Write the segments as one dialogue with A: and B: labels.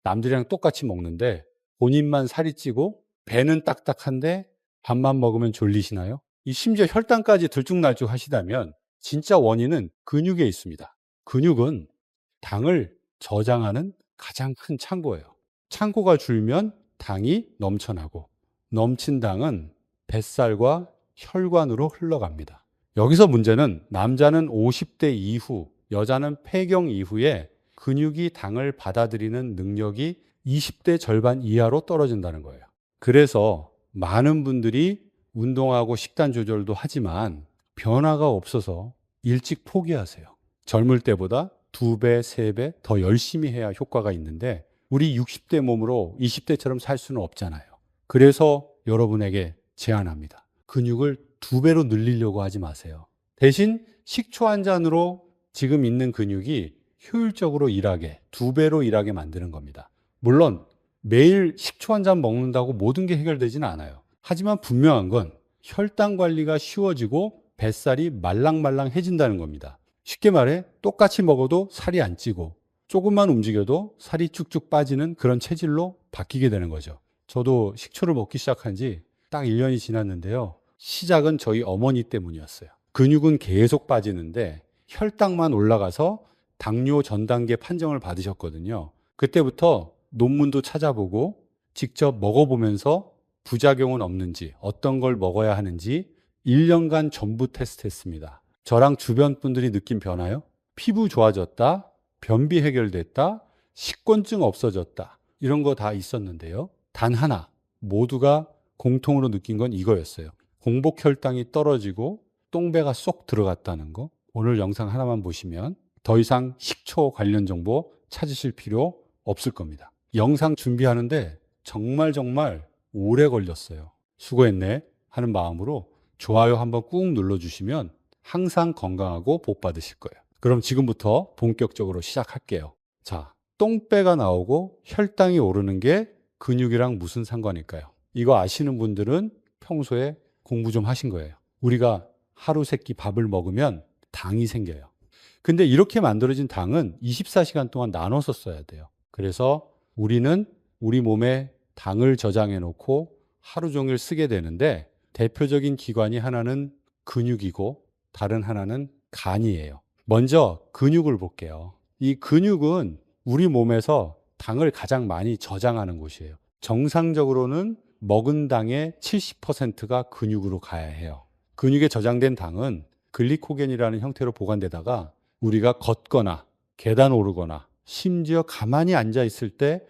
A: 남들이랑 똑같이 먹는데 본인만 살이 찌고 배는 딱딱한데 밥만 먹으면 졸리시나요? 이 심지어 혈당까지 들쭉날쭉 하시다면 진짜 원인은 근육에 있습니다. 근육은 당을 저장하는 가장 큰 창고예요. 창고가 줄면 당이 넘쳐나고 넘친 당은 뱃살과 혈관으로 흘러갑니다. 여기서 문제는 남자는 50대 이후, 여자는 폐경 이후에 근육이 당을 받아들이는 능력이 20대 절반 이하로 떨어진다는 거예요. 그래서 많은 분들이 운동하고 식단 조절도 하지만 변화가 없어서 일찍 포기하세요. 젊을 때보다 2배, 3배 더 열심히 해야 효과가 있는데 우리 60대 몸으로 20대처럼 살 수는 없잖아요. 그래서 여러분에게 제안합니다. 근육을 2배로 늘리려고 하지 마세요. 대신 식초 한 잔으로 지금 있는 근육이 효율적으로 일하게, 2배로 일하게 만드는 겁니다. 물론 매일 식초 한 잔 먹는다고 모든 게 해결되지는 않아요. 하지만 분명한 건 혈당 관리가 쉬워지고 뱃살이 말랑말랑해진다는 겁니다. 쉽게 말해 똑같이 먹어도 살이 안 찌고 조금만 움직여도 살이 쭉쭉 빠지는 그런 체질로 바뀌게 되는 거죠. 저도 식초를 먹기 시작한 지 딱 1년이 지났는데요. 시작은 저희 어머니 때문이었어요. 근육은 계속 빠지는데 혈당만 올라가서 당뇨 전 단계 판정을 받으셨거든요. 그때부터 논문도 찾아보고 직접 먹어보면서 부작용은 없는지, 어떤 걸 먹어야 하는지 1년간 전부 테스트했습니다. 저랑 주변 분들이 느낀 변화요? 피부 좋아졌다, 변비 해결됐다, 식곤증 없어졌다, 이런 거 다 있었는데요. 단 하나, 모두가 공통으로 느낀 건 이거였어요. 공복 혈당이 떨어지고 똥배가 쏙 들어갔다는 거. 오늘 영상 하나만 보시면 더 이상 식초 관련 정보 찾으실 필요 없을 겁니다. 영상 준비하는데 정말 오래 걸렸어요. 수고했네 하는 마음으로 좋아요 한번 꾹 눌러주시면 항상 건강하고 복 받으실 거예요. 그럼 지금부터 본격적으로 시작할게요. 자, 똥배가 나오고 혈당이 오르는 게 근육이랑 무슨 상관일까요? 이거 아시는 분들은 평소에 공부 좀 하신 거예요. 우리가 하루 세끼 밥을 먹으면 당이 생겨요. 근데 이렇게 만들어진 당은 24시간 동안 나눠서 써야 돼요. 그래서 우리는 우리 몸에 당을 저장해 놓고 하루 종일 쓰게 되는데 대표적인 기관이 하나는 근육이고 다른 하나는 간이에요. 먼저 근육을 볼게요. 이 근육은 우리 몸에서 당을 가장 많이 저장하는 곳이에요. 정상적으로는 먹은 당의 70%가 근육으로 가야 해요. 근육에 저장된 당은 글리코겐이라는 형태로 보관되다가 우리가 걷거나 계단 오르거나 심지어 가만히 앉아 있을 때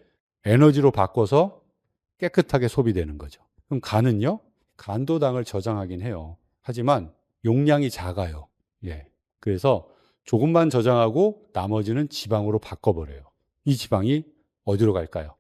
A: 에너지로 바꿔서 깨끗하게 소비되는 거죠. 그럼 간은요? 간도 당을 저장하긴 해요. 하지만 용량이 작아요. 예. 그래서 조금만 저장하고 나머지는 지방으로 바꿔버려요. 이 지방이 어디로 갈까요?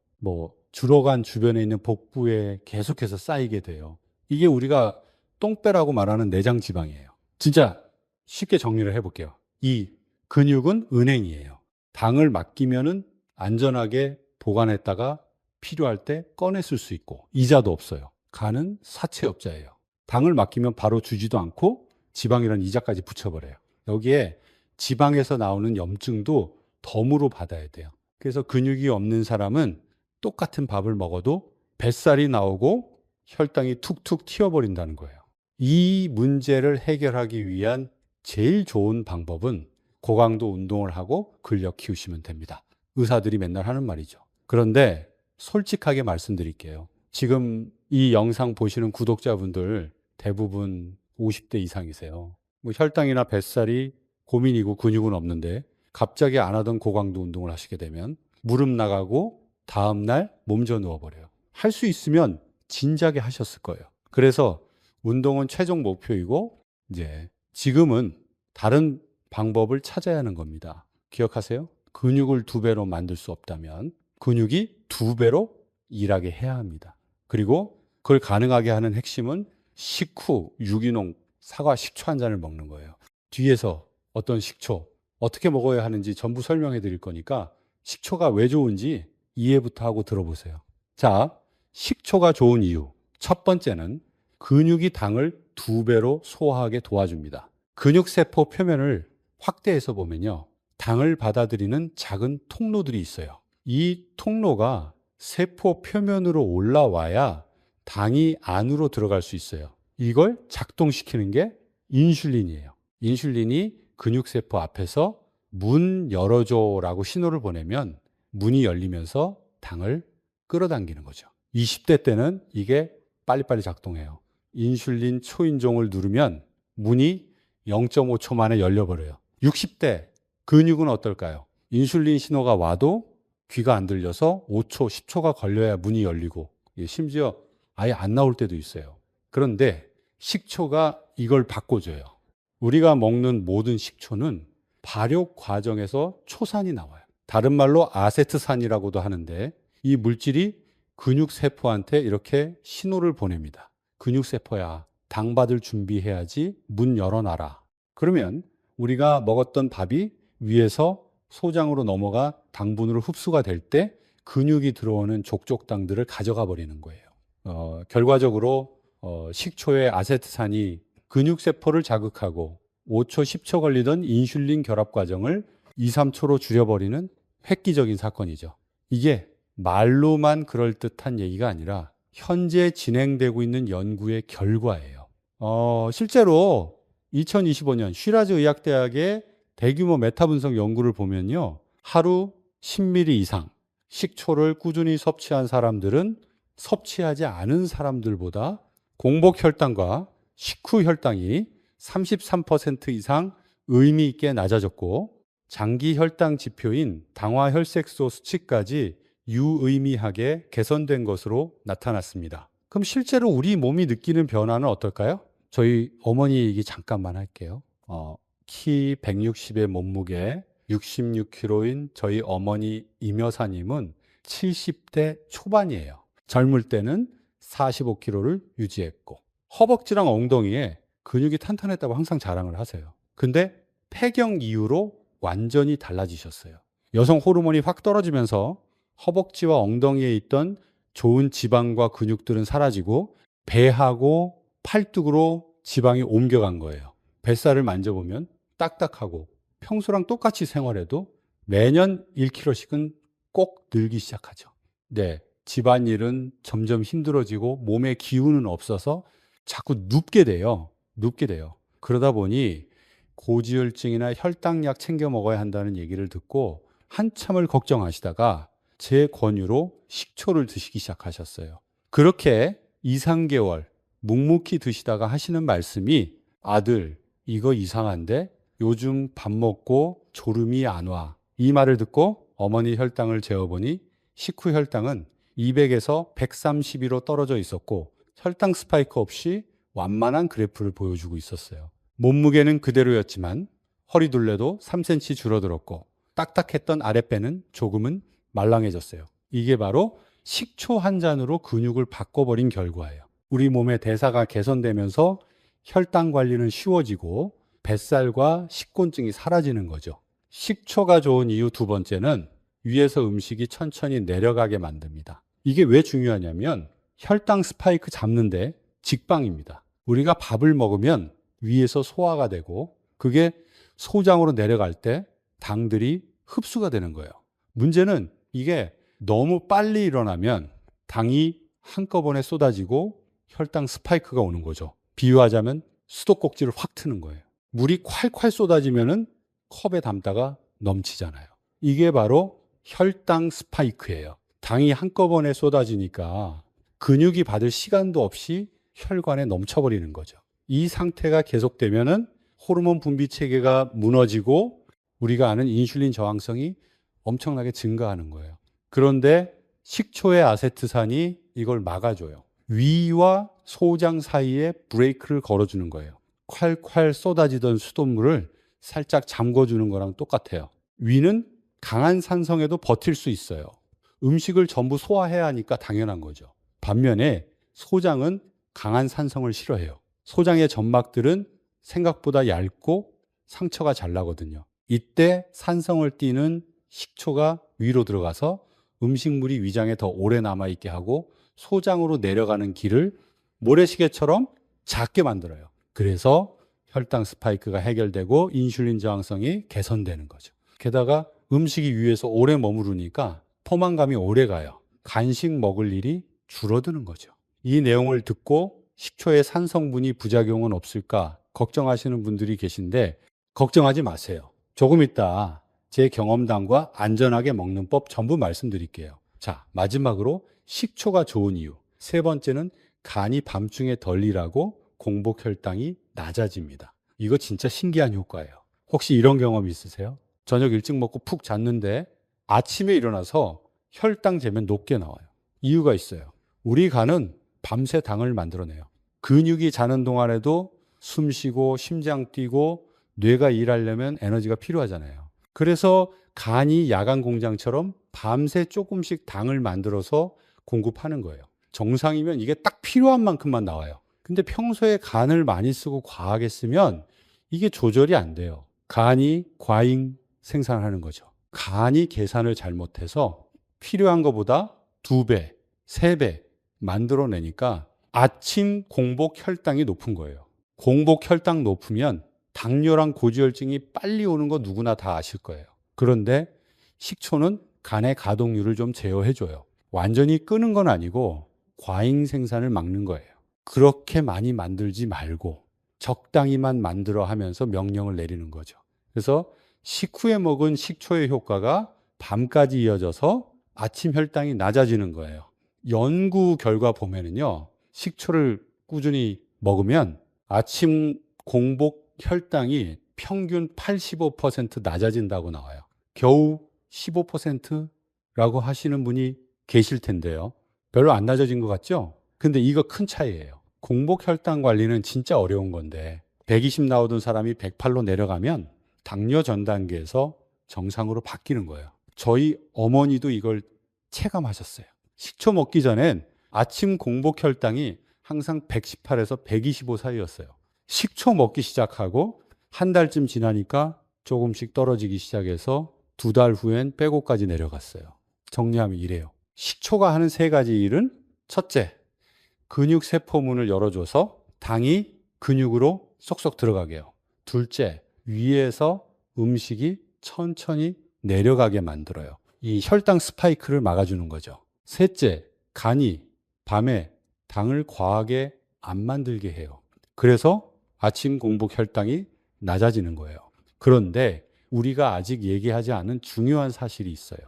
A: 주로 간 주변에 있는 복부에 계속해서 쌓이게 돼요. 이게 우리가 똥배라고 말하는 내장 지방이에요. 진짜 쉽게 정리를 해볼게요. 이 근육은 은행이에요. 당을 맡기면은 안전하게 보관했다가 필요할 때 꺼내 쓸 수 있고 이자도 없어요. 간은 사채업자예요. 당을 맡기면 바로 주지도 않고 지방이라는 이자까지 붙여버려요. 여기에 지방에서 나오는 염증도 덤으로 받아야 돼요. 그래서 근육이 없는 사람은 똑같은 밥을 먹어도 뱃살이 나오고 혈당이 툭툭 튀어버린다는 거예요. 이 문제를 해결하기 위한 제일 좋은 방법은 고강도 운동을 하고 근력 키우시면 됩니다. 의사들이 맨날 하는 말이죠. 그런데 솔직하게 말씀드릴게요. 지금 이 영상 보시는 구독자분들 대부분 50대 이상이세요. 혈당이나 뱃살이 고민이고 근육은 없는데 갑자기 안 하던 고강도 운동을 하시게 되면 무릎 나가고 다음날 몸져 누워버려요. 할 수 있으면 진작에 하셨을 거예요. 그래서 운동은 최종 목표이고 이제 지금은 다른 방법을 찾아야 하는 겁니다. 기억하세요? 근육을 2배로 만들 수 없다면 근육이 2배로 일하게 해야 합니다. 그리고 그걸 가능하게 하는 핵심은 식후, 유기농, 사과 식초 한 잔을 먹는 거예요. 뒤에서 어떤 식초, 어떻게 먹어야 하는지 전부 설명해 드릴 거니까 식초가 왜 좋은지 이해부터 하고 들어보세요. 자, 식초가 좋은 이유. 첫 번째는 근육이 당을 2배로 소화하게 도와줍니다. 근육세포 표면을 확대해서 보면요. 당을 받아들이는 작은 통로들이 있어요. 이 통로가 세포 표면으로 올라와야 당이 안으로 들어갈 수 있어요. 이걸 작동시키는 게 인슐린이에요. 인슐린이 근육세포 앞에서 문 열어줘라고 신호를 보내면 문이 열리면서 당을 끌어당기는 거죠. 20대 때는 이게 빨리빨리 작동해요. 인슐린 초인종을 누르면 문이 0.5초 만에 열려버려요. 60대 근육은 어떨까요? 인슐린 신호가 와도 귀가 안 들려서 5초, 10초가 걸려야 문이 열리고 심지어 아예 안 나올 때도 있어요. 그런데 식초가 이걸 바꿔줘요. 우리가 먹는 모든 식초는 발효 과정에서 초산이 나와요. 다른 말로 아세트산이라고도 하는데 이 물질이 근육세포한테 이렇게 신호를 보냅니다. 근육세포야, 당 받을 준비해야지 문 열어놔라. 그러면 우리가 먹었던 밥이 위에서 소장으로 넘어가 당분으로 흡수가 될 때 근육이 들어오는 족족당들을 가져가 버리는 거예요. 결과적으로 식초의 아세트산이 근육세포를 자극하고 5초, 10초 걸리던 인슐린 결합 과정을 2, 3초로 줄여버리는 획기적인 사건이죠. 이게 말로만 그럴듯한 얘기가 아니라 현재 진행되고 있는 연구의 결과예요. 실제로 2025년 쉬라즈 의학대학의 대규모 메타분석 연구를 보면요. 하루 10ml 이상 식초를 꾸준히 섭취한 사람들은 섭취하지 않은 사람들보다 공복 혈당과 식후 혈당이 33% 이상 의미 있게 낮아졌고 장기 혈당 지표인 당화 혈색소 수치까지 유의미하게 개선된 것으로 나타났습니다. 그럼 실제로 우리 몸이 느끼는 변화는 어떨까요? 저희 어머니 얘기 잠깐만 할게요. 키 160의 몸무게 66kg인 저희 어머니 임 여사님은 70대 초반이에요. 젊을 때는 45kg를 유지했고 허벅지랑 엉덩이에 근육이 탄탄했다고 항상 자랑을 하세요. 근데 폐경 이후로 완전히 달라지셨어요. 여성 호르몬이 확 떨어지면서 허벅지와 엉덩이에 있던 좋은 지방과 근육들은 사라지고 배하고 팔뚝으로 지방이 옮겨간 거예요. 뱃살을 만져보면 딱딱하고 평소랑 똑같이 생활해도 매년 1kg씩은 꼭 늘기 시작하죠. 네, 집안일은 점점 힘들어지고 몸에 기운은 없어서 자꾸 눕게 돼요. 그러다 보니 고지혈증이나 혈당약 챙겨 먹어야 한다는 얘기를 듣고 한참을 걱정하시다가 제 권유로 식초를 드시기 시작하셨어요. 그렇게 2, 3개월 묵묵히 드시다가 하시는 말씀이 아들, 이거 이상한데 요즘 밥 먹고 졸음이 안 와. 이 말을 듣고 어머니 혈당을 재어보니 식후 혈당은 200에서 132로 떨어져 있었고 혈당 스파이크 없이 완만한 그래프를 보여주고 있었어요. 몸무게는 그대로였지만 허리둘레도 3cm 줄어들었고 딱딱했던 아랫배는 조금은 말랑해졌어요. 이게 바로 식초 한 잔으로 근육을 바꿔버린 결과예요. 우리 몸의 대사가 개선되면서 혈당 관리는 쉬워지고 뱃살과 식곤증이 사라지는 거죠. 식초가 좋은 이유 두 번째는 위에서 음식이 천천히 내려가게 만듭니다. 이게 왜 중요하냐면 혈당 스파이크 잡는데 직방입니다. 우리가 밥을 먹으면 위에서 소화가 되고 그게 소장으로 내려갈 때 당들이 흡수가 되는 거예요. 문제는 이게 너무 빨리 일어나면 당이 한꺼번에 쏟아지고 혈당 스파이크가 오는 거죠. 비유하자면 수도꼭지를 확 트는 거예요. 물이 콸콸 쏟아지면은 컵에 담다가 넘치잖아요. 이게 바로 혈당 스파이크예요. 당이 한꺼번에 쏟아지니까 근육이 받을 시간도 없이 혈관에 넘쳐버리는 거죠. 이 상태가 계속되면은 호르몬 분비 체계가 무너지고 우리가 아는 인슐린 저항성이 엄청나게 증가하는 거예요. 그런데 식초의 아세트산이 이걸 막아줘요. 위와 소장 사이에 브레이크를 걸어주는 거예요. 콸콸 쏟아지던 수돗물을 살짝 잠궈주는 거랑 똑같아요. 위는 강한 산성에도 버틸 수 있어요. 음식을 전부 소화해야 하니까 당연한 거죠. 반면에 소장은 강한 산성을 싫어해요. 소장의 점막들은 생각보다 얇고 상처가 잘 나거든요. 이때 산성을 띠는 식초가 위로 들어가서 음식물이 위장에 더 오래 남아있게 하고 소장으로 내려가는 길을 모래시계처럼 작게 만들어요. 그래서 혈당 스파이크가 해결되고 인슐린 저항성이 개선되는 거죠. 게다가 음식이 위에서 오래 머무르니까 포만감이 오래 가요. 간식 먹을 일이 줄어드는 거죠. 이 내용을 듣고 식초의 산 성분이 부작용은 없을까 걱정하시는 분들이 계신데 걱정하지 마세요. 조금 이따 제 경험담과 안전하게 먹는 법 전부 말씀드릴게요. 자, 마지막으로 식초가 좋은 이유. 세 번째는 간이 밤중에 덜 일하고 공복 혈당이 낮아집니다. 이거 진짜 신기한 효과예요. 혹시 이런 경험 있으세요? 저녁 일찍 먹고 푹 잤는데 아침에 일어나서 혈당 재면 높게 나와요. 이유가 있어요. 우리 간은 밤새 당을 만들어내요. 근육이 자는 동안에도 숨 쉬고 심장 뛰고 뇌가 일하려면 에너지가 필요하잖아요. 그래서 간이 야간 공장처럼 밤새 조금씩 당을 만들어서 공급하는 거예요. 정상이면 이게 딱 필요한 만큼만 나와요. 근데 평소에 간을 많이 쓰고 과하게 쓰면 이게 조절이 안 돼요. 간이 과잉 생산하는 거죠. 간이 계산을 잘못해서 필요한 것보다 2배, 3배 만들어내니까 아침 공복 혈당이 높은 거예요. 공복 혈당 높으면 당뇨랑 고지혈증이 빨리 오는 거 누구나 다 아실 거예요. 그런데 식초는 간의 가동률을 좀 제어해줘요. 완전히 끄는 건 아니고 과잉 생산을 막는 거예요. 그렇게 많이 만들지 말고 적당히만 만들어 하면서 명령을 내리는 거죠. 그래서 식후에 먹은 식초의 효과가 밤까지 이어져서 아침 혈당이 낮아지는 거예요. 연구 결과 보면은요, 식초를 꾸준히 먹으면 아침 공복 혈당이 평균 85% 낮아진다고 나와요. 겨우 15%라고 하시는 분이 계실 텐데요. 별로 안 낮아진 것 같죠? 근데 이거 큰 차이예요. 공복 혈당 관리는 진짜 어려운 건데 120 나오던 사람이 108로 내려가면 당뇨 전 단계에서 정상으로 바뀌는 거예요. 저희 어머니도 이걸 체감하셨어요. 식초 먹기 전엔 아침 공복 혈당이 항상 118에서 125 사이였어요. 식초 먹기 시작하고 한 달쯤 지나니까 조금씩 떨어지기 시작해서 2달 후엔 빼고까지 내려갔어요. 정리하면 이래요. 식초가 하는 3가지 일은 첫째, 근육 세포문을 열어줘서 당이 근육으로 쏙쏙 들어가게 해요. 둘째, 위에서 음식이 천천히 내려가게 만들어요. 이 혈당 스파이크를 막아주는 거죠. 셋째, 간이 밤에 당을 과하게 안 만들게 해요. 그래서 아침 공복 혈당이 낮아지는 거예요. 그런데 우리가 아직 얘기하지 않은 중요한 사실이 있어요.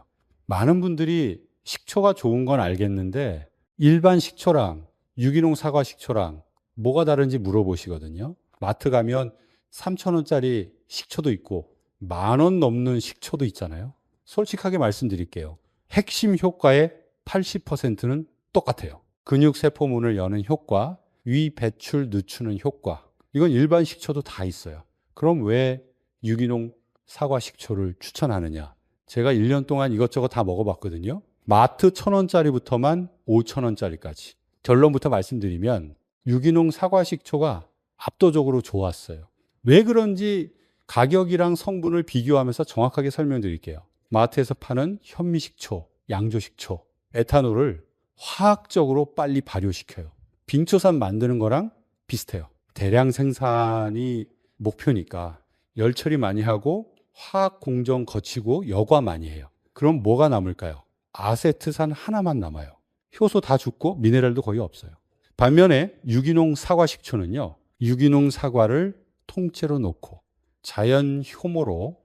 A: 많은 분들이 식초가 좋은 건 알겠는데 일반 식초랑 유기농 사과 식초랑 뭐가 다른지 물어보시거든요. 마트 가면 3,000원짜리 식초도 있고 10,000원 넘는 식초도 있잖아요. 솔직하게 말씀드릴게요. 핵심 효과의 80%는 똑같아요. 근육세포문을 여는 효과, 위 배출 늦추는 효과. 이건 일반 식초도 다 있어요. 그럼 왜 유기농 사과 식초를 추천하느냐? 제가 1년 동안 이것저것 다 먹어봤거든요. 마트 1,000원짜리부터만 5,000원짜리까지. 결론부터 말씀드리면 유기농 사과 식초가 압도적으로 좋았어요. 왜 그런지 가격이랑 성분을 비교하면서 정확하게 설명드릴게요. 마트에서 파는 현미식초, 양조식초, 에탄올을 화학적으로 빨리 발효시켜요. 빙초산 만드는 거랑 비슷해요. 대량 생산이 목표니까 열 처리 많이 하고 화학 공정 거치고 여과 많이 해요. 그럼 뭐가 남을까요? 아세트산 하나만 남아요. 효소 다 죽고 미네랄도 거의 없어요. 반면에 유기농 사과 식초는요, 유기농 사과를 통째로 놓고 자연 효모로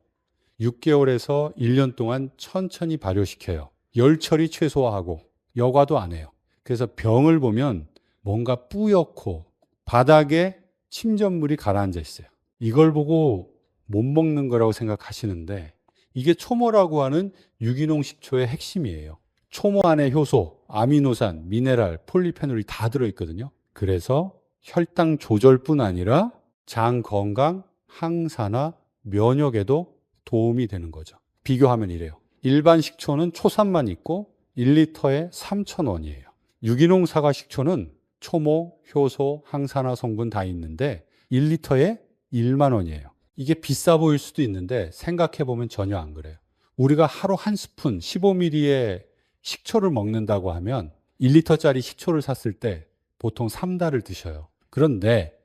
A: 6개월에서 1년 동안 천천히 발효시켜요. 열 처리 최소화하고 여과도 안 해요. 그래서 병을 보면 뭔가 뿌옇고 바닥에 침전물이 가라앉아 있어요. 이걸 보고 못 먹는 거라고 생각하시는데 이게 초모라고 하는 유기농 식초의 핵심이에요. 초모 안에 효소, 아미노산, 미네랄, 폴리페놀이 다 들어있거든요. 그래서 혈당 조절뿐 아니라 장 건강, 항산화, 면역에도 도움이 되는 거죠. 비교하면 이래요. 일반 식초는 초산만 있고 1리터에 3,000원이에요. 유기농 사과 식초는 초모, 효소, 항산화 성분 다 있는데 1리터에 1만 원이에요. 이게 비싸 보일 수도 있는데 생각해보면 전혀 안 그래요. 우리가 하루 한 스푼 15ml의 식초를 먹는다고 하면 1리터짜리 식초를 샀을 때 보통 3달을 드셔요. 그런데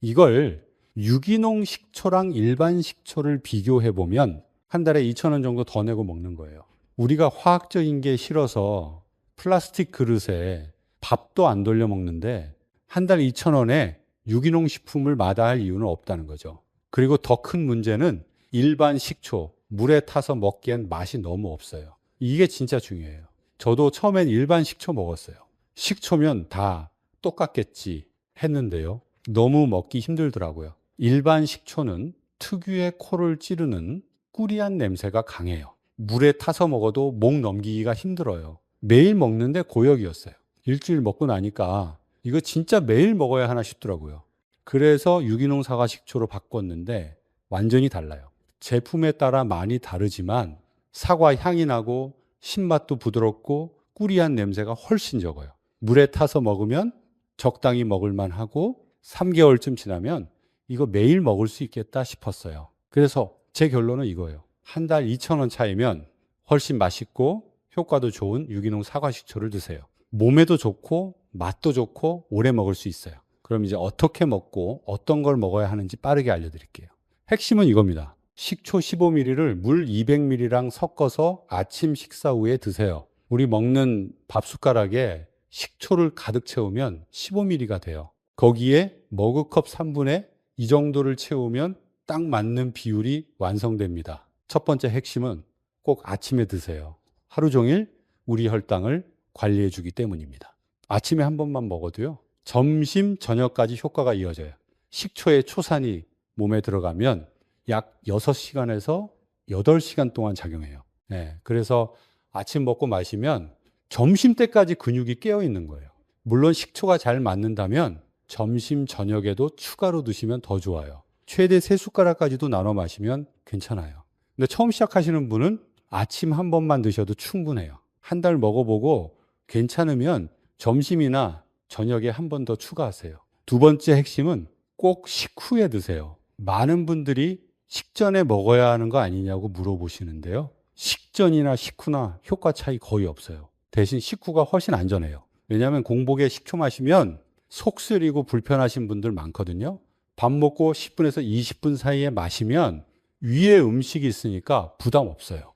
A: 이걸 유기농 식초랑 일반 식초를 비교해보면 한 달에 2,000원 정도 더 내고 먹는 거예요. 우리가 화학적인 게 싫어서 플라스틱 그릇에 밥도 안 돌려 먹는데 한 달 2,000원에 유기농 식품을 마다할 이유는 없다는 거죠. 그리고 더 큰 문제는 일반 식초, 물에 타서 먹기엔 맛이 너무 없어요. 이게 진짜 중요해요. 저도 처음엔 일반 식초 먹었어요. 식초면 다 똑같겠지 했는데요. 너무 먹기 힘들더라고요. 일반 식초는 특유의 코를 찌르는 꾸리한 냄새가 강해요. 물에 타서 먹어도 목 넘기기가 힘들어요. 매일 먹는데 고역이었어요. 일주일 먹고 나니까 이거 진짜 매일 먹어야 하나 싶더라고요. 그래서 유기농 사과 식초로 바꿨는데 완전히 달라요. 제품에 따라 많이 다르지만 사과 향이 나고 신맛도 부드럽고 꾸리한 냄새가 훨씬 적어요. 물에 타서 먹으면 적당히 먹을만 하고 3개월쯤 지나면 이거 매일 먹을 수 있겠다 싶었어요. 그래서 제 결론은 이거예요. 한 달 2,000원 차이면 훨씬 맛있고 효과도 좋은 유기농 사과 식초를 드세요. 몸에도 좋고 맛도 좋고 오래 먹을 수 있어요. 그럼 이제 어떻게 먹고 어떤 걸 먹어야 하는지 빠르게 알려드릴게요. 핵심은 이겁니다. 식초 15ml를 물 200ml랑 섞어서 아침 식사 후에 드세요. 우리 먹는 밥 숟가락에 식초를 가득 채우면 15ml가 돼요. 거기에 머그컵 3분의 이 정도를 채우면 딱 맞는 비율이 완성됩니다. 첫 번째 핵심은 꼭 아침에 드세요. 하루 종일 우리 혈당을 관리해 주기 때문입니다. 아침에 한 번만 먹어도요. 점심, 저녁까지 효과가 이어져요. 식초의 초산이 몸에 들어가면 약 6시간에서 8시간 동안 작용해요. 네, 그래서 아침 먹고 마시면 점심 때까지 근육이 깨어 있는 거예요. 물론 식초가 잘 맞는다면 점심, 저녁에도 추가로 드시면 더 좋아요. 최대 3숟가락까지도 나눠 마시면 괜찮아요. 근데 처음 시작하시는 분은 아침 한 번만 드셔도 충분해요. 한 달 먹어보고 괜찮으면 점심이나 저녁에 한 번 더 추가하세요. 두 번째 핵심은 꼭 식후에 드세요. 많은 분들이 식전에 먹어야 하는 거 아니냐고 물어보시는데요. 식전이나 식후나 효과 차이 거의 없어요. 대신 식후가 훨씬 안전해요. 왜냐하면 공복에 식초 마시면 속 쓰리고 불편하신 분들 많거든요. 밥 먹고 10분에서 20분 사이에 마시면 위에 음식이 있으니까 부담 없어요.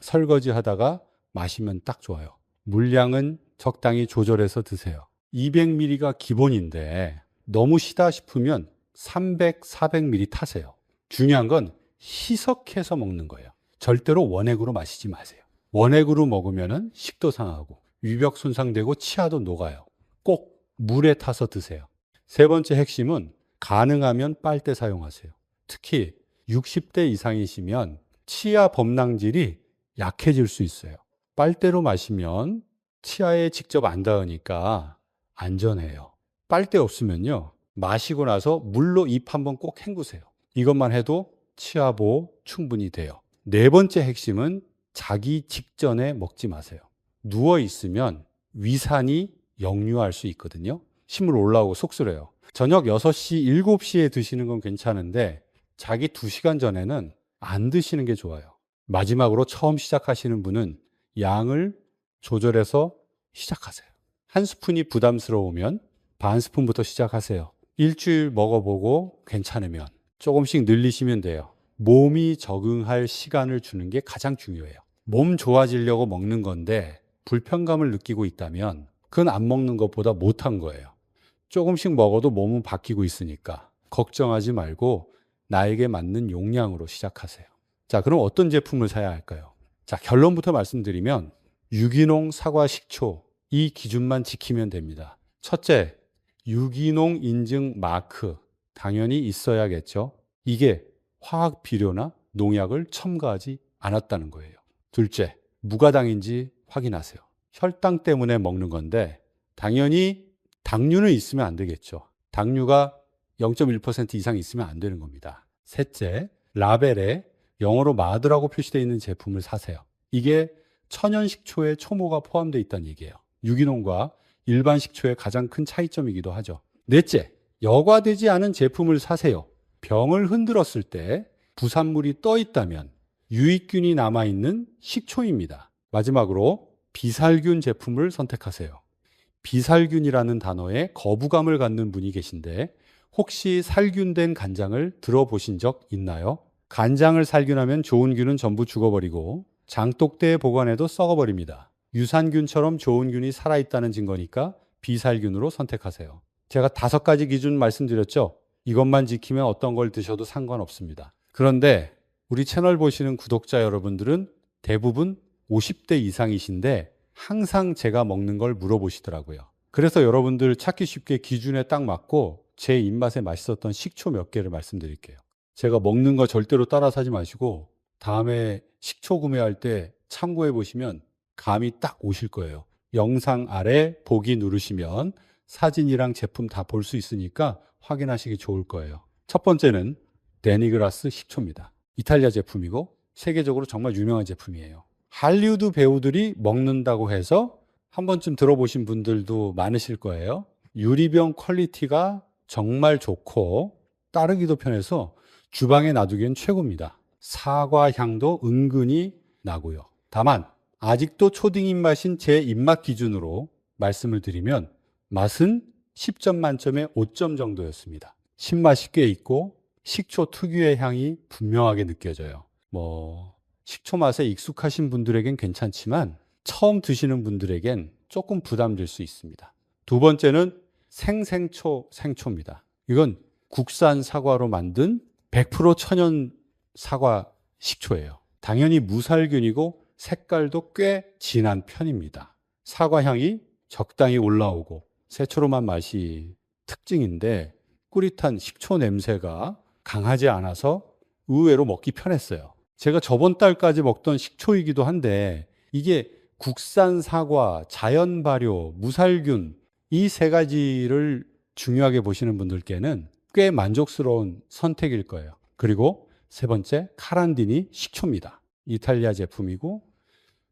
A: 설거지 하다가 마시면 딱 좋아요. 물량은 적당히 조절해서 드세요. 200ml가 기본인데 너무 시다 싶으면 300, 400ml 타세요. 중요한 건 희석해서 먹는 거예요. 절대로 원액으로 마시지 마세요. 원액으로 먹으면 식도 상하고 위벽 손상되고 치아도 녹아요. 꼭 물에 타서 드세요. 세 번째 핵심은 가능하면 빨대 사용하세요. 특히 60대 이상이시면 치아 범랑질이 약해질 수 있어요. 빨대로 마시면 치아에 직접 안 닿으니까 안전해요. 빨대 없으면요. 마시고 나서 물로 입 한번 꼭 헹구세요. 이것만 해도 치아 보호 충분히 돼요. 네 번째 핵심은 자기 직전에 먹지 마세요. 누워 있으면 위산이 역류할 수 있거든요. 침을 올라오고 속쓰려요. 저녁 6시, 7시에 드시는 건 괜찮은데 자기 2시간 전에는 안 드시는 게 좋아요. 마지막으로 처음 시작하시는 분은 양을 조절해서 시작하세요. 한 스푼이 부담스러우면 반 스푼부터 시작하세요. 일주일 먹어보고 괜찮으면 조금씩 늘리시면 돼요. 몸이 적응할 시간을 주는 게 가장 중요해요. 몸 좋아지려고 먹는 건데 불편감을 느끼고 있다면 그건 안 먹는 것보다 못한 거예요. 조금씩 먹어도 몸은 바뀌고 있으니까 걱정하지 말고 나에게 맞는 용량으로 시작하세요. 자, 그럼 어떤 제품을 사야 할까요? 자, 결론부터 말씀드리면 유기농 사과 식초 이 기준만 지키면 됩니다. 첫째, 유기농 인증 마크 당연히 있어야겠죠. 이게 화학 비료나 농약을 첨가하지 않았다는 거예요. 둘째, 무가당인지 확인하세요. 혈당 때문에 먹는 건데 당연히 당류는 있으면 안 되겠죠. 당류가 0.1% 이상 있으면 안 되는 겁니다. 셋째, 라벨에 영어로 마드라고 표시되어 있는 제품을 사세요. 이게 천연 식초에 초모가 포함되어 있다는 얘기예요. 유기농과 일반 식초의 가장 큰 차이점이기도 하죠. 넷째, 여과되지 않은 제품을 사세요. 병을 흔들었을 때 부산물이 떠 있다면 유익균이 남아있는 식초입니다. 마지막으로 비살균 제품을 선택하세요. 비살균이라는 단어에 거부감을 갖는 분이 계신데 혹시 살균된 간장을 들어보신 적 있나요? 간장을 살균하면 좋은 균은 전부 죽어버리고 장독대에 보관해도 썩어버립니다. 유산균처럼 좋은 균이 살아있다는 증거니까 비살균으로 선택하세요. 제가 5가지 기준 말씀드렸죠? 이것만 지키면 어떤 걸 드셔도 상관없습니다. 그런데 우리 채널 보시는 구독자 여러분들은 대부분 50대 이상이신데 항상 제가 먹는 걸 물어보시더라고요. 그래서 여러분들 찾기 쉽게 기준에 딱 맞고 제 입맛에 맛있었던 식초 몇 개를 말씀드릴게요. 제가 먹는 거 절대로 따라 사지 마시고 다음에 식초 구매할 때 참고해 보시면 감이 딱 오실 거예요. 영상 아래 보기 누르시면 사진이랑 제품 다 볼 수 있으니까 확인하시기 좋을 거예요. 첫 번째는 데니그라스 식초입니다. 이탈리아 제품이고 세계적으로 정말 유명한 제품이에요. 할리우드 배우들이 먹는다고 해서 한 번쯤 들어보신 분들도 많으실 거예요. 유리병 퀄리티가 정말 좋고 따르기도 편해서 주방에 놔두기엔 최고입니다. 사과 향도 은근히 나고요. 다만 아직도 초딩 입맛인 제 입맛 기준으로 말씀을 드리면 맛은 10점 만점에 5점 정도였습니다. 신맛이 꽤 있고 식초 특유의 향이 분명하게 느껴져요. 식초 맛에 익숙하신 분들에겐 괜찮지만 처음 드시는 분들에겐 조금 부담될 수 있습니다. 두 번째는 생초입니다. 이건 국산 사과로 만든 100% 천연 사과 식초예요. 당연히 무살균이고 색깔도 꽤 진한 편입니다. 사과 향이 적당히 올라오고 새초롬한 맛이 특징인데 꾸릿한 식초 냄새가 강하지 않아서 의외로 먹기 편했어요. 제가 저번 달까지 먹던 식초이기도 한데 이게 국산 사과, 자연 발효, 무살균 이 3가지를 중요하게 보시는 분들께는 꽤 만족스러운 선택일 거예요. 그리고 세 번째, 카란디니 식초입니다. 이탈리아 제품이고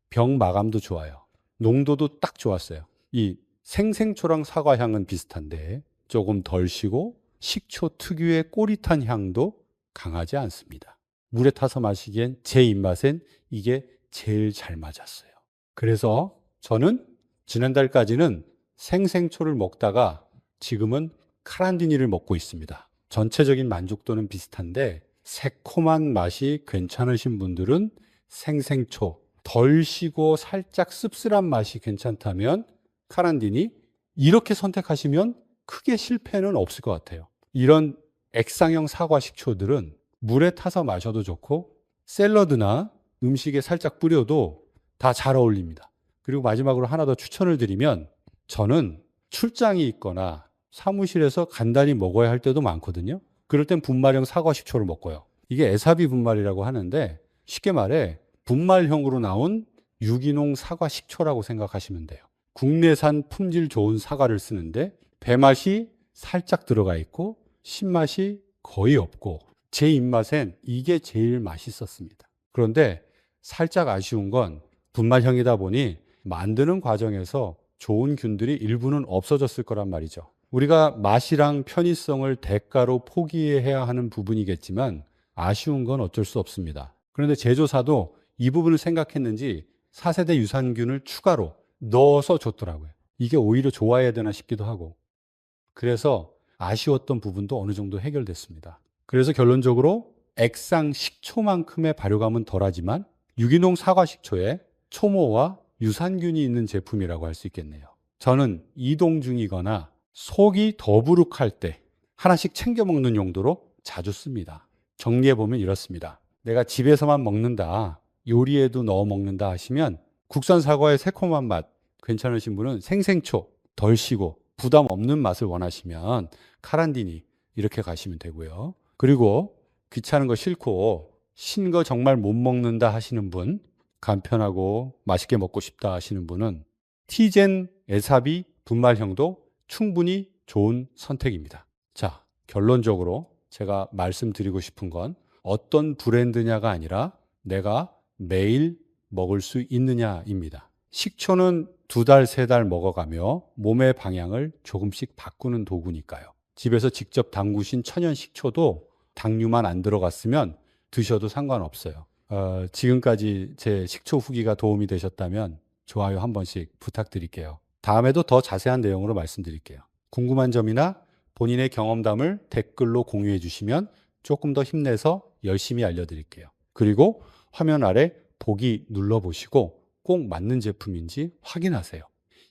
A: 병 마감도 좋아요. 농도도 딱 좋았어요. 이 생초랑 사과 향은 비슷한데 조금 덜 시고 식초 특유의 꼬릿한 향도 강하지 않습니다. 물에 타서 마시기엔 제 입맛엔 이게 제일 잘 맞았어요. 그래서 저는 지난달까지는 생초를 먹다가 지금은 카란디니를 먹고 있습니다. 전체적인 만족도는 비슷한데 새콤한 맛이 괜찮으신 분들은 생초, 덜 시고 살짝 씁쓸한 맛이 괜찮다면 카란디니, 이렇게 선택하시면 크게 실패는 없을 것 같아요. 이런 액상형 사과 식초들은 물에 타서 마셔도 좋고 샐러드나 음식에 살짝 뿌려도 다 잘 어울립니다. 그리고 마지막으로 하나 더 추천을 드리면 저는 출장이 있거나 사무실에서 간단히 먹어야 할 때도 많거든요. 그럴 땐 분말형 사과 식초를 먹고요. 이게 에사비 분말이라고 하는데 쉽게 말해 분말형으로 나온 유기농 사과 식초라고 생각하시면 돼요. 국내산 품질 좋은 사과를 쓰는데 배맛이 살짝 들어가 있고 신맛이 거의 없고 제 입맛엔 이게 제일 맛있었습니다. 그런데 살짝 아쉬운 건 분말형이다 보니 만드는 과정에서 좋은 균들이 일부는 없어졌을 거란 말이죠. 우리가 맛이랑 편의성을 대가로 포기해야 하는 부분이겠지만 아쉬운 건 어쩔 수 없습니다. 그런데 제조사도 이 부분을 생각했는지 4세대 유산균을 추가로 넣어서 줬더라고요. 이게 오히려 좋아야 되나 싶기도 하고. 그래서 아쉬웠던 부분도 어느 정도 해결됐습니다. 그래서 결론적으로 액상 식초만큼의 발효감은 덜하지만 유기농 사과 식초에 초모와 유산균이 있는 제품이라고 할 수 있겠네요. 저는 이동 중이거나 속이 더부룩할 때 하나씩 챙겨 먹는 용도로 자주 씁니다. 정리해보면 이렇습니다. 내가 집에서만 먹는다, 요리에도 넣어 먹는다 하시면 국산 사과의 새콤한 맛 괜찮으신 분은 생초, 덜 시고 부담 없는 맛을 원하시면 카란디니 이렇게 가시면 되고요. 그리고 귀찮은 거 싫고 신 거 정말 못 먹는다 하시는 분, 간편하고 맛있게 먹고 싶다 하시는 분은 티젠 에사비 분말형도 충분히 좋은 선택입니다. 자, 결론적으로 제가 말씀드리고 싶은 건 어떤 브랜드냐가 아니라 내가 매일 먹을 수 있느냐입니다. 식초는 2달, 3달 먹어가며 몸의 방향을 조금씩 바꾸는 도구니까요. 집에서 직접 담그신 천연 식초도 당류만 안 들어갔으면 드셔도 상관없어요. 지금까지 제 식초 후기가 도움이 되셨다면 좋아요 한 번씩 부탁드릴게요. 다음에도 더 자세한 내용으로 말씀드릴게요. 궁금한 점이나 본인의 경험담을 댓글로 공유해 주시면 조금 더 힘내서 열심히 알려드릴게요. 그리고 화면 아래 보기 눌러보시고 꼭 맞는 제품인지 확인하세요.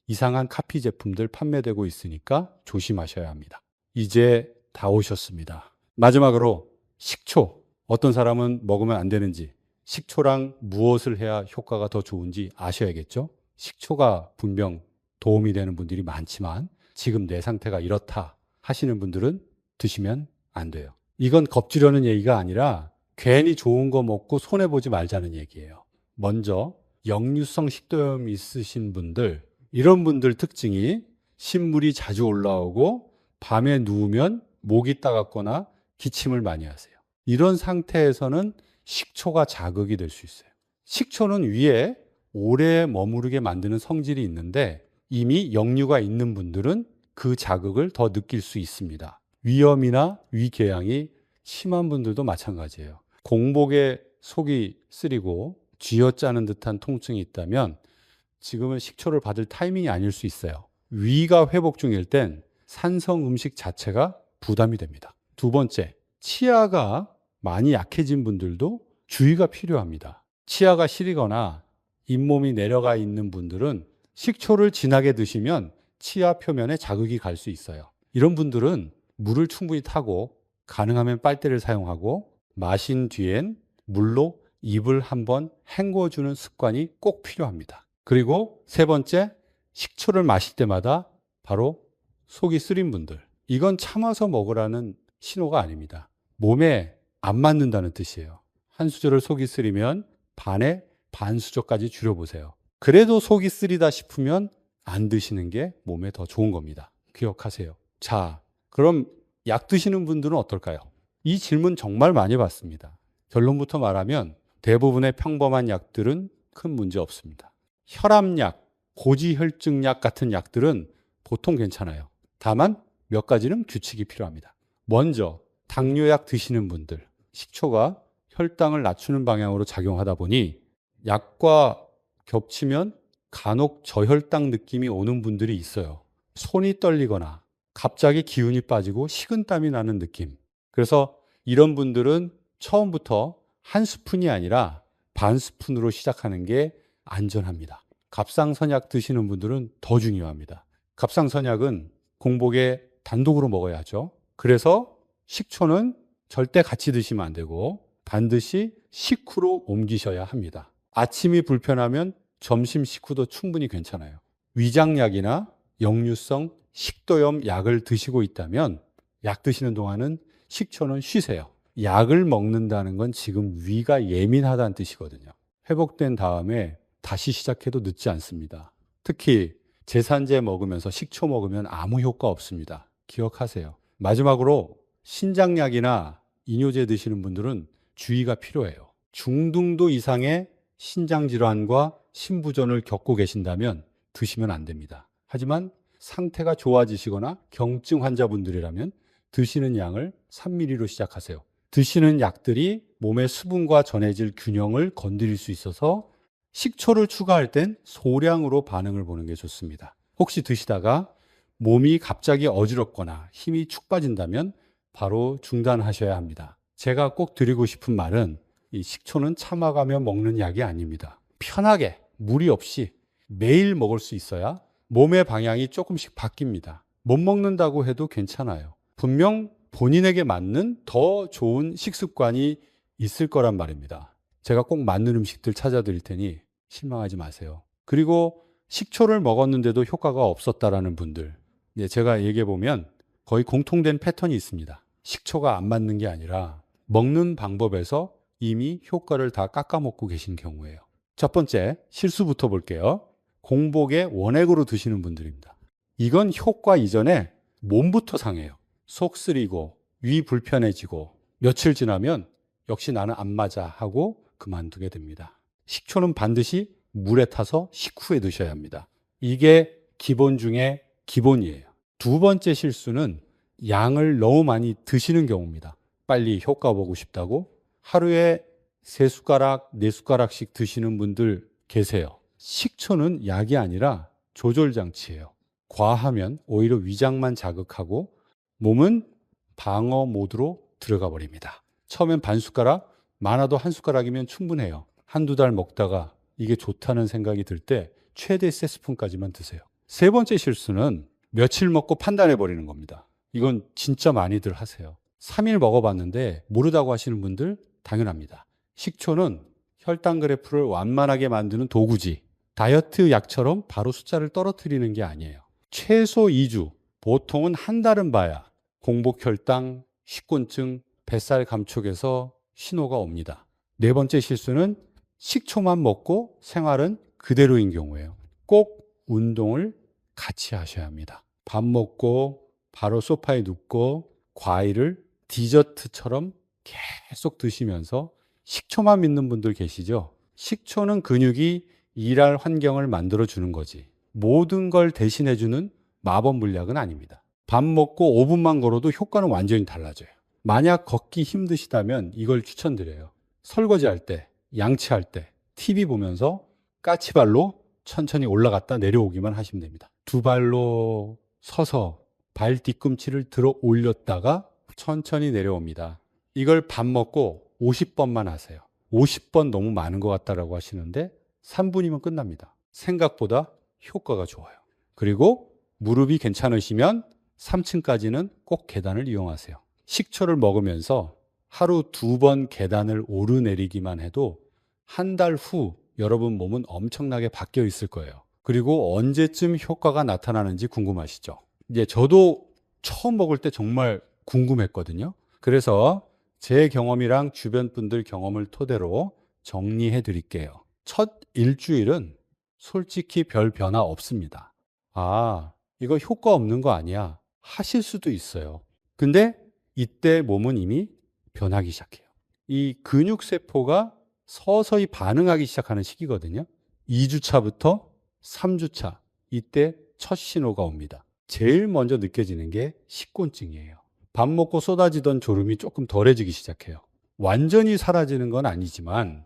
A: 이상한 카피 제품들 판매되고 있으니까 조심하셔야 합니다. 이제 다 오셨습니다. 마지막으로 식초. 어떤 사람은 먹으면 안 되는지, 식초랑 무엇을 해야 효과가 더 좋은지 아셔야겠죠? 식초가 분명 도움이 되는 분들이 많지만 지금 내 상태가 이렇다 하시는 분들은 드시면 안 돼요. 이건 겁주려는 얘기가 아니라 괜히 좋은 거 먹고 손해보지 말자는 얘기예요. 먼저 역류성 식도염 있으신 분들, 이런 분들 특징이 신물이 자주 올라오고 밤에 누우면 목이 따갑거나 기침을 많이 하세요. 이런 상태에서는 식초가 자극이 될 수 있어요. 식초는 위에 오래 머무르게 만드는 성질이 있는데 이미 역류가 있는 분들은 그 자극을 더 느낄 수 있습니다. 위염이나 위궤양이 심한 분들도 마찬가지예요. 공복에 속이 쓰리고 쥐어짜는 듯한 통증이 있다면 지금은 식초를 받을 타이밍이 아닐 수 있어요. 위가 회복 중일 땐 산성 음식 자체가 부담이 됩니다. 두 번째, 치아가 많이 약해진 분들도 주의가 필요합니다. 치아가 시리거나 잇몸이 내려가 있는 분들은 식초를 진하게 드시면 치아 표면에 자극이 갈 수 있어요. 이런 분들은 물을 충분히 타고 가능하면 빨대를 사용하고 마신 뒤엔 물로 입을 한번 헹궈주는 습관이 꼭 필요합니다. 그리고 세 번째, 식초를 마실 때마다 바로 속이 쓰린 분들. 이건 참아서 먹으라는 신호가 아닙니다. 몸에 안 맞는다는 뜻이에요. 한 수저를 속이 쓰리면 반에 반 수저까지 줄여보세요. 그래도 속이 쓰리다 싶으면 안 드시는 게 몸에 더 좋은 겁니다. 기억하세요. 자, 그럼 약 드시는 분들은 어떨까요? 이 질문 정말 많이 받습니다. 결론부터 말하면 대부분의 평범한 약들은 큰 문제 없습니다. 혈압약, 고지혈증약 같은 약들은 보통 괜찮아요. 다만 몇 가지는 규칙이 필요합니다. 먼저 당뇨약 드시는 분들, 식초가 혈당을 낮추는 방향으로 작용하다 보니 약과 겹치면 간혹 저혈당 느낌이 오는 분들이 있어요. 손이 떨리거나 갑자기 기운이 빠지고 식은땀이 나는 느낌. 그래서 이런 분들은 처음부터 한 스푼이 아니라 반 스푼으로 시작하는 게 안전합니다. 갑상선약 드시는 분들은 더 중요합니다. 갑상선약은 공복에 단독으로 먹어야 하죠. 그래서 식초는 절대 같이 드시면 안 되고 반드시 식후로 옮기셔야 합니다. 아침이 불편하면 점심 식후도 충분히 괜찮아요. 위장약이나 역류성 식도염 약을 드시고 있다면 약 드시는 동안은 식초는 쉬세요. 약을 먹는다는 건 지금 위가 예민하다는 뜻이거든요. 회복된 다음에 다시 시작해도 늦지 않습니다. 특히 제산제 먹으면서 식초 먹으면 아무 효과 없습니다. 기억하세요. 마지막으로 신장약이나 이뇨제 드시는 분들은 주의가 필요해요. 중등도 이상의 신장질환과 신부전을 겪고 계신다면 드시면 안 됩니다. 하지만 상태가 좋아지시거나 경증 환자분들이라면 드시는 양을 3mg로 시작하세요. 드시는 약들이 몸의 수분과 전해질 균형을 건드릴 수 있어서 식초를 추가할 땐 소량으로 반응을 보는 게 좋습니다. 혹시 드시다가 몸이 갑자기 어지럽거나 힘이 축 빠진다면 바로 중단하셔야 합니다. 제가 꼭 드리고 싶은 말은 이 식초는 참아가며 먹는 약이 아닙니다. 편하게 무리 없이 매일 먹을 수 있어야 몸의 방향이 조금씩 바뀝니다. 못 먹는다고 해도 괜찮아요. 분명 본인에게 맞는 더 좋은 식습관이 있을 거란 말입니다. 제가 꼭 맞는 음식들 찾아드릴 테니 실망하지 마세요. 그리고 식초를 먹었는데도 효과가 없었다라는 분들, 제가 얘기해 보면 거의 공통된 패턴이 있습니다. 식초가 안 맞는 게 아니라 먹는 방법에서 이미 효과를 다 깎아먹고 계신 경우예요. 첫 번째, 실수부터 볼게요. 공복에 원액으로 드시는 분들입니다. 이건 효과 이전에 몸부터 상해요. 속 쓰리고 위 불편해지고 며칠 지나면 역시 나는 안 맞아 하고 그만두게 됩니다. 식초는 반드시 물에 타서 식후에 드셔야 합니다. 이게 기본 중에 기본이에요. 두 번째 실수는 양을 너무 많이 드시는 경우입니다. 빨리 효과 보고 싶다고 하루에 3숟가락, 4숟가락씩 드시는 분들 계세요. 식초는 약이 아니라 조절장치예요. 과하면 오히려 위장만 자극하고 몸은 방어 모드로 들어가 버립니다. 처음엔 반 숟가락, 많아도 한 숟가락이면 충분해요. 한두 달 먹다가 이게 좋다는 생각이 들 때 최대 3스푼까지만 드세요. 세 번째 실수는 며칠 먹고 판단해 버리는 겁니다. 이건 진짜 많이들 하세요. 3일 먹어봤는데 모르다고 하시는 분들 당연합니다. 식초는 혈당 그래프를 완만하게 만드는 도구지 다이어트 약처럼 바로 숫자를 떨어뜨리는 게 아니에요. 최소 2주, 보통은 한 달은 봐야 공복 혈당, 식곤증, 뱃살 감촉에서 신호가 옵니다. 네 번째 실수는 식초만 먹고 생활은 그대로인 경우예요. 꼭 운동을 같이 하셔야 합니다. 밥 먹고 바로 소파에 눕고 과일을 디저트처럼 계속 드시면서 식초만 믿는 분들 계시죠? 식초는 근육이 일할 환경을 만들어 주는 거지 모든 걸 대신해 주는 마법 물약은 아닙니다. 밥 먹고 5분만 걸어도 효과는 완전히 달라져요. 만약 걷기 힘드시다면 이걸 추천드려요. 설거지할 때, 양치할 때, TV 보면서 까치발로 천천히 올라갔다 내려오기만 하시면 됩니다. 두 발로 서서 발 뒤꿈치를 들어 올렸다가 천천히 내려옵니다. 이걸 밥 먹고 50번만 하세요. 50번 너무 많은 것 같다라고 하시는데 3분이면 끝납니다. 생각보다 효과가 좋아요. 그리고 무릎이 괜찮으시면 3층까지는 꼭 계단을 이용하세요. 식초를 먹으면서 하루 2번 계단을 오르내리기만 해도 한 달 후 여러분 몸은 엄청나게 바뀌어 있을 거예요. 그리고 언제쯤 효과가 나타나는지 궁금하시죠? 이제 저도 처음 먹을 때 정말 궁금했거든요. 그래서 제 경험이랑 주변 분들 경험을 토대로 정리해 드릴게요. 첫 일주일은 솔직히 별 변화 없습니다. 아, 이거 효과 없는 거 아니야? 하실 수도 있어요. 근데 이때 몸은 이미 변하기 시작해요. 이 근육세포가 서서히 반응하기 시작하는 시기거든요. 2주차부터 3주차, 이때 첫 신호가 옵니다. 제일 먼저 느껴지는 게 식곤증이에요. 밥 먹고 쏟아지던 졸음이 조금 덜해지기 시작해요. 완전히 사라지는 건 아니지만,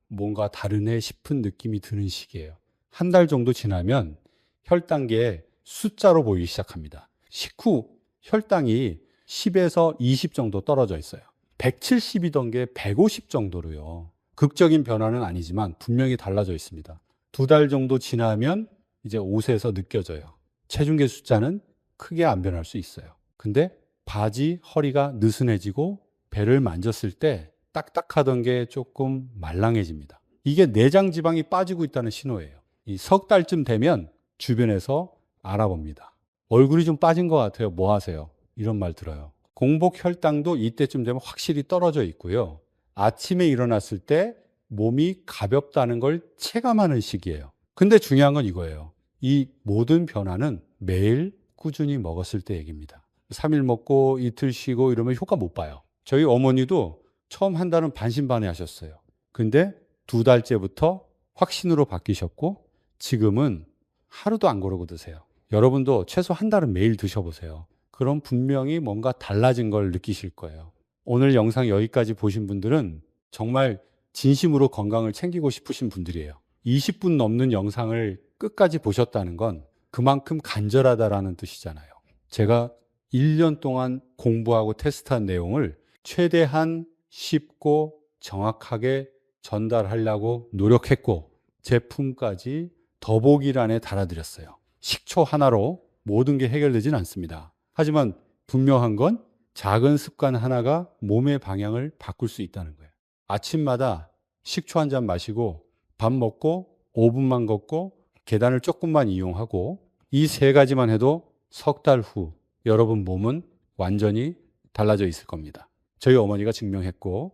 A: 뭔가 다르네 싶은 느낌이 드는 시기예요. 한 달 정도 지나면 혈당계에 숫자로 보이기 시작합니다. 식후 혈당이 10에서 20 정도 떨어져 있어요. 170이던 게 150 정도로요. 극적인 변화는 아니지만 분명히 달라져 있습니다. 두 달 정도 지나면 이제 옷에서 느껴져요. 체중계 숫자는 크게 안 변할 수 있어요. 근데 바지 허리가 느슨해지고 배를 만졌을 때 딱딱하던 게 조금 말랑해집니다. 이게 내장 지방이 빠지고 있다는 신호예요. 이 석 달쯤 되면 주변에서 알아봅니다. 얼굴이 좀 빠진 것 같아요. 뭐 하세요? 이런 말 들어요. 공복 혈당도 이때쯤 되면 확실히 떨어져 있고요. 아침에 일어났을 때 몸이 가볍다는 걸 체감하는 시기예요. 근데 중요한 건 이거예요. 이 모든 변화는 매일 꾸준히 먹었을 때 얘기입니다. 3일 먹고 이틀 쉬고 이러면 효과 못 봐요. 저희 어머니도 처음 한 달은 반신반의하셨어요. 근데 두 달째부터 확신으로 바뀌셨고 지금은 하루도 안 고르고 드세요. 여러분도 최소 한 달은 매일 드셔보세요. 그럼 분명히 뭔가 달라진 걸 느끼실 거예요. 오늘 영상 여기까지 보신 분들은 정말 진심으로 건강을 챙기고 싶으신 분들이에요. 20분 넘는 영상을 끝까지 보셨다는 건 그만큼 간절하다라는 뜻이잖아요. 제가 1년 동안 공부하고 테스트한 내용을 최대한 쉽고 정확하게 전달하려고 노력했고 제품까지 더보기란에 달아드렸어요. 식초 하나로 모든 게 해결되진 않습니다. 하지만 분명한 건 작은 습관 하나가 몸의 방향을 바꿀 수 있다는 거예요. 아침마다 식초 한 잔 마시고 밥 먹고 5분만 걷고 계단을 조금만 이용하고 이 세 가지만 해도 석 달 후 여러분 몸은 완전히 달라져 있을 겁니다. 저희 어머니가 증명했고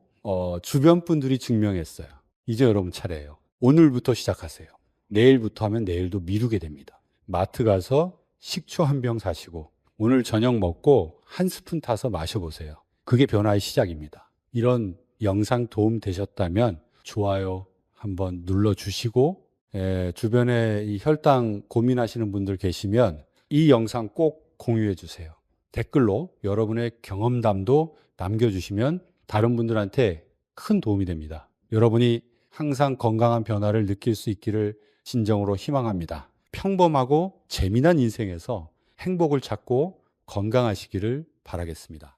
A: 주변 분들이 증명했어요. 이제 여러분 차례예요. 오늘부터 시작하세요. 내일부터 하면 내일도 미루게 됩니다. 마트 가서 식초 한 병 사시고 오늘 저녁 먹고 한 스푼 타서 마셔보세요. 그게 변화의 시작입니다. 이런 영상 도움 되셨다면 좋아요 한번 눌러주시고 주변에 이 혈당 고민하시는 분들 계시면 이 영상 꼭 공유해 주세요. 댓글로 여러분의 경험담도 남겨주시면 다른 분들한테 큰 도움이 됩니다. 여러분이 항상 건강한 변화를 느낄 수 있기를 진정으로 희망합니다. 평범하고 재미난 인생에서 행복을 찾고 건강하시기를 바라겠습니다.